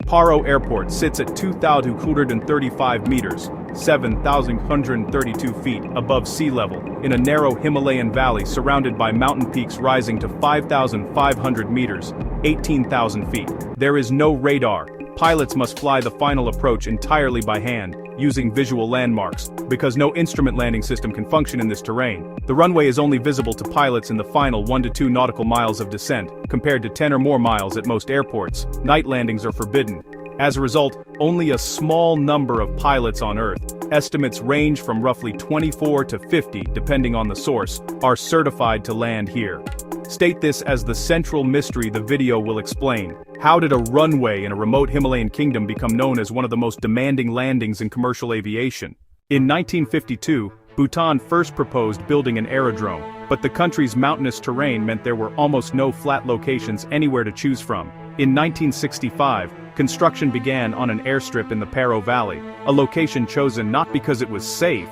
Paro Airport sits at 2,235 meters, 7,132 feet above sea level, in a narrow Himalayan valley surrounded by mountain peaks rising to 5,500 meters, 18,000 feet. There is no radar. Pilots must fly the final approach entirely by hand, using visual landmarks, because no instrument landing system can function in this terrain. The runway is only visible to pilots in the final 1 to 2 nautical miles of descent, compared to 10 or more miles at most airports. Night landings are forbidden. As a result, only a small number of pilots on Earth, estimates range from roughly 24 to 50 depending on the source, are certified to land here. State this as the central mystery the video will explain. How did a runway in a remote Himalayan kingdom become known as one of the most demanding landings in commercial aviation? In 1952, Bhutan first proposed building an aerodrome, but the country's mountainous terrain meant there were almost no flat locations anywhere to choose from. In 1965, construction began on an airstrip in the Paro Valley, a location chosen not because it was safe,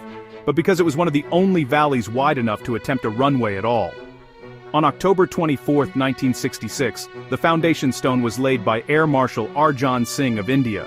but because it was one of the only valleys wide enough to attempt a runway at all. On October 24, 1966, the foundation stone was laid by Air Marshal Arjan Singh of India.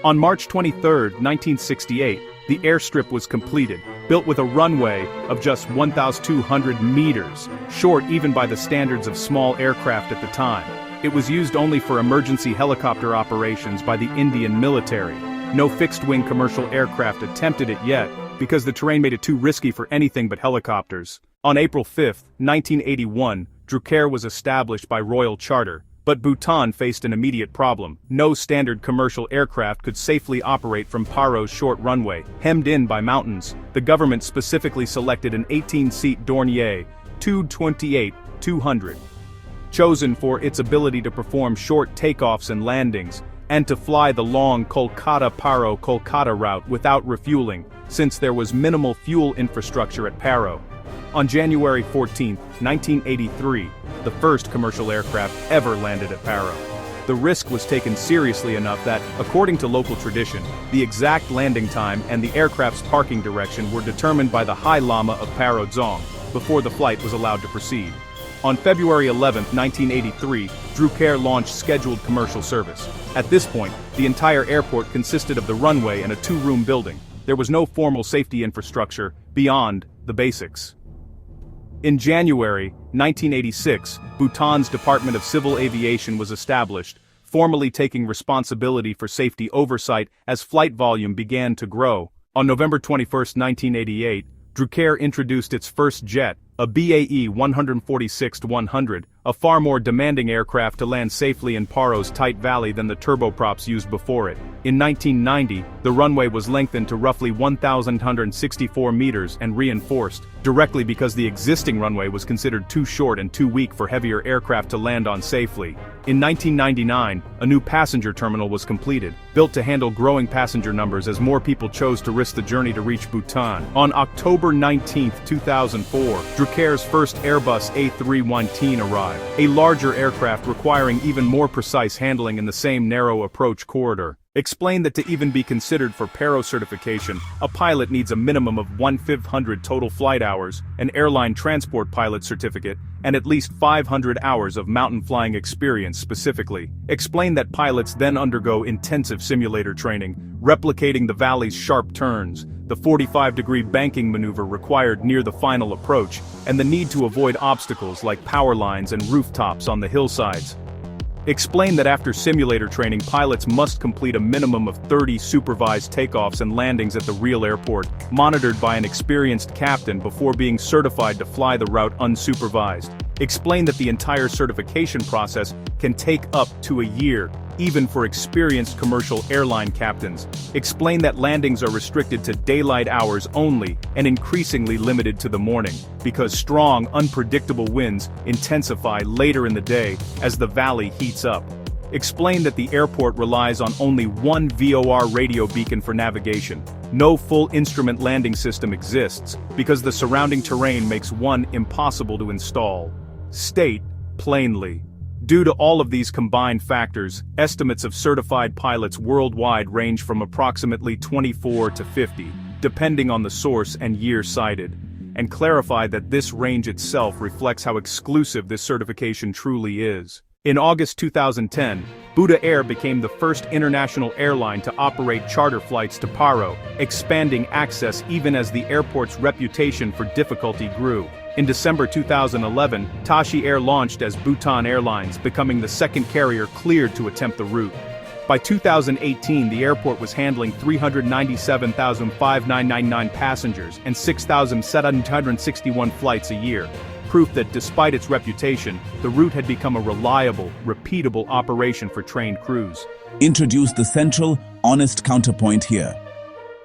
On March 23, 1968, the airstrip was completed, built with a runway of just 1,200 meters, short even by the standards of small aircraft at the time. It was used only for emergency helicopter operations by the Indian military. No fixed-wing commercial aircraft attempted it yet, because the terrain made it too risky for anything but helicopters. On April 5, 1981, Drukair was established by royal charter, but Bhutan faced an immediate problem. No standard commercial aircraft could safely operate from Paro's short runway, hemmed in by mountains. The government specifically selected an 18-seat Dornier Tu-28-200, chosen for its ability to perform short takeoffs and landings, and to fly the long Kolkata-Paro-Kolkata route without refueling, since there was minimal fuel infrastructure at Paro. On January 14, 1983, the first commercial aircraft ever landed at Paro. The risk was taken seriously enough that, according to local tradition, the exact landing time and the aircraft's parking direction were determined by the High Lama of Paro Dzong, before the flight was allowed to proceed. On February 11, 1983, Drukair launched scheduled commercial service. At this point, the entire airport consisted of the runway and a 2-room building. There was no formal safety infrastructure beyond the basics. In January 1986, Bhutan's Department of Civil Aviation was established, formally taking responsibility for safety oversight as flight volume began to grow. On November 21, 1988, Drukair introduced its first jet, a BAE 146-100, a far more demanding aircraft to land safely in Paro's tight valley than the turboprops used before it. In 1990, the runway was lengthened to roughly 1,164 meters and reinforced, directly because the existing runway was considered too short and too weak for heavier aircraft to land on safely. In 1999, a new passenger terminal was completed, built to handle growing passenger numbers as more people chose to risk the journey to reach Bhutan. On October 19, 2004, Drukair's first Airbus A319 arrived, a larger aircraft requiring even more precise handling in the same narrow approach corridor. Explained that to even be considered for Paro certification, a pilot needs a minimum of 1/500 total flight hours, an airline transport pilot certificate, and at least 500 hours of mountain flying experience specifically. Explained that pilots then undergo intensive simulator training, replicating the valley's sharp turns, the 45-degree banking maneuver required near the final approach, and the need to avoid obstacles like power lines and rooftops on the hillsides. Explained that after simulator training, pilots must complete a minimum of 30 supervised takeoffs and landings at the real airport, monitored by an experienced captain before being certified to fly the route unsupervised. Explained that the entire certification process can take up to a year, even for experienced commercial airline captains. Explained that landings are restricted to daylight hours only and increasingly limited to the morning, because strong, unpredictable winds intensify later in the day as the valley heats up. Explained that the airport relies on only one VOR radio beacon for navigation. No full instrument landing system exists, because the surrounding terrain makes one impossible to install. State plainly. Due to all of these combined factors, estimates of certified pilots worldwide range from approximately 24 to 50, depending on the source and year cited, and clarify that this range itself reflects how exclusive this certification truly is. In August 2010, Drukair became the first international airline to operate charter flights to Paro, expanding access even as the airport's reputation for difficulty grew. In December 2011, Tashi Air launched as Bhutan Airlines, becoming the second carrier cleared to attempt the route. By 2018, the airport was handling 397,599 passengers and 6,761 flights a year. Proof that despite its reputation, the route had become a reliable, repeatable operation for trained crews. Introduce the central, honest counterpoint here.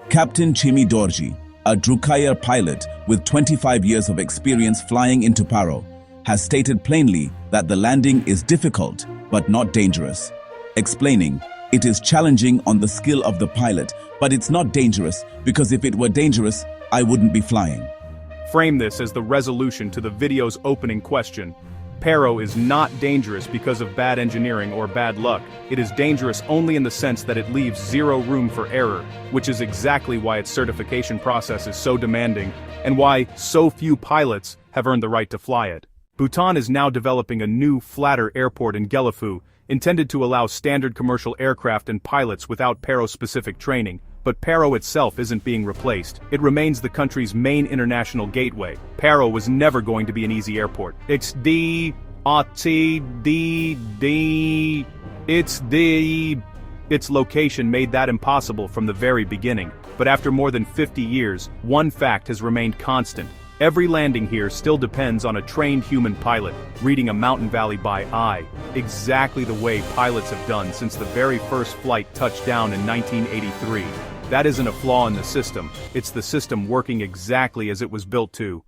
Captain Chimi Dorji, a Drukair pilot with 25 years of experience flying into Paro, has stated plainly that the landing is difficult but not dangerous. Explaining, it is challenging on the skill of the pilot, but it's not dangerous because if it were dangerous, I wouldn't be flying. Frame this as the resolution to the video's opening question. Paro is not dangerous because of bad engineering or bad luck. It is dangerous only in the sense that it leaves zero room for error, which is exactly why its certification process is so demanding, and why so few pilots have earned the right to fly it. Bhutan is now developing a new, flatter airport in Gellifu, intended to allow standard commercial aircraft and pilots without Paro-specific training. But Paro itself isn't being replaced. It remains the country's main international gateway. Paro was never going to be an easy airport. Its location made that impossible from the very beginning. But after more than 50 years, one fact has remained constant. Every landing here still depends on a trained human pilot, reading a mountain valley by eye, exactly the way pilots have done since the very first flight touched down in 1983. That isn't a flaw in the system, it's the system working exactly as it was built to.